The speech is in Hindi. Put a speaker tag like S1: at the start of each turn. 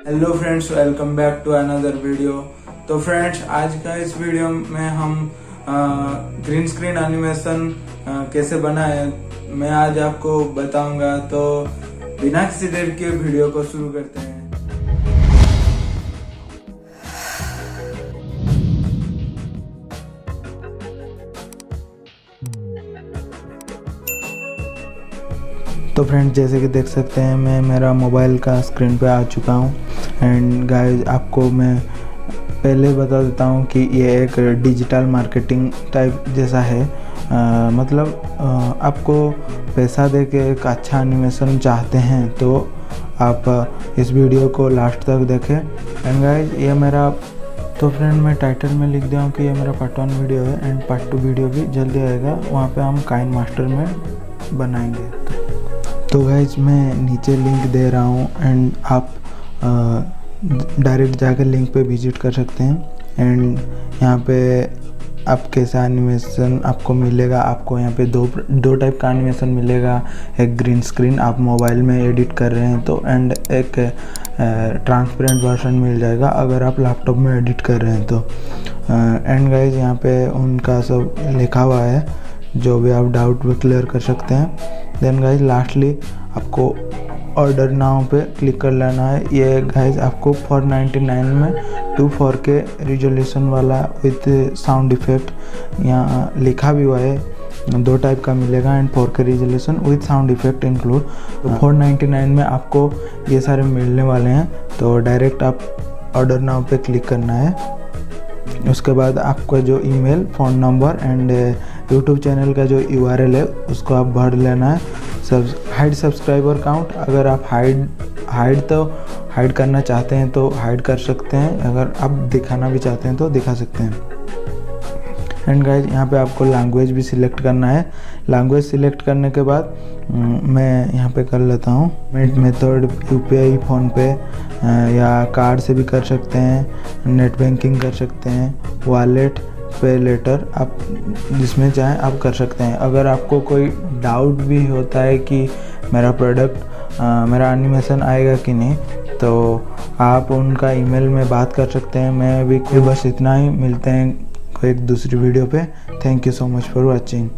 S1: Hello friends, welcome back to another video. तो फ्रेंड्स, आज का इस वीडियो में हम ग्रीन स्क्रीन एनिमेशन कैसे बनाए मैं आज आपको बताऊंगा। तो बिना किसी देर के वीडियो को शुरू करते हैं। तो फ्रेंड्स, जैसे कि देख सकते हैं मैं मेरा मोबाइल का स्क्रीन पे आ चुका हूँ। एंड गाइस, आपको मैं पहले बता देता हूँ कि ये एक डिजिटल मार्केटिंग टाइप जैसा है। आपको पैसा दे के एक अच्छा एनिमेशन चाहते हैं तो आप इस वीडियो को लास्ट तक देखें। एंड गाइस, ये मेरा तो फ्रेंड मैं टाइटल में लिख दिया हूँ कि ये मेरा पार्ट 1 वीडियो है एंड पार्ट 2 वीडियो भी जल्दी आएगा। वहाँ पे हम काइनमास्टर में बनाएंगे। तो गाइज, मैं नीचे लिंक दे रहा हूँ एंड आप डायरेक्ट जाकर लिंक पे विजिट कर सकते हैं। एंड यहाँ पे आप कैसा एनिमेशन आपको मिलेगा, आपको यहाँ पे दो टाइप का एनिमेशन मिलेगा। एक ग्रीन स्क्रीन आप मोबाइल में एडिट कर रहे हैं तो, एंड एक ट्रांसपेरेंट वर्जन मिल जाएगा अगर आप लैपटॉप में एडिट कर रहे हैं तो। एंड गाइज, यहाँ पे उनका सब लिखा हुआ है, जो भी आप डाउट भी क्लियर कर सकते हैं। देन गाइज, लास्टली आपको ऑर्डर नाउ पे क्लिक कर लेना है। ये गाइज आपको 499 में 2.4K रिजोल्यूशन वाला विथ साउंड इफेक्ट यहाँ लिखा भी हुआ है। 2 टाइप का मिलेगा and 4K resolution with sound effect include. तो 499 में आपको ये सारे मिलने वाले हैं। तो डायरेक्ट आप ऑर्डर नाउ पे क्लिक करना है। उसके बाद आपका जो email, phone number and YouTube channel का जो URL है उसको आप भर लेना है। हाइड सब्सक्राइबर काउंट, अगर आप हाइड करना चाहते हैं तो हाइड कर सकते हैं, अगर आप दिखाना भी चाहते हैं तो दिखा सकते हैं। एंड गाइज, यहाँ पे आपको लैंग्वेज भी सिलेक्ट करना है। लैंग्वेज सिलेक्ट करने के बाद मैं यहाँ पे कर लेता हूँ मेथड UPI, फ़ोनपे या कार्ड से भी कर सकते हैं, नेट बैंकिंग कर सकते हैं, वॉलेट, पे लेटर, आप जिसमें चाहें आप कर सकते हैं। अगर आपको कोई डाउट भी होता है कि मेरा प्रोडक्ट मेरा एनिमेशन आएगा कि नहीं, तो आप उनका ईमेल में बात कर सकते हैं। मैं भी बस इतना ही, मिलते हैं एक दूसरी वीडियो पे। Thank you so much for watching.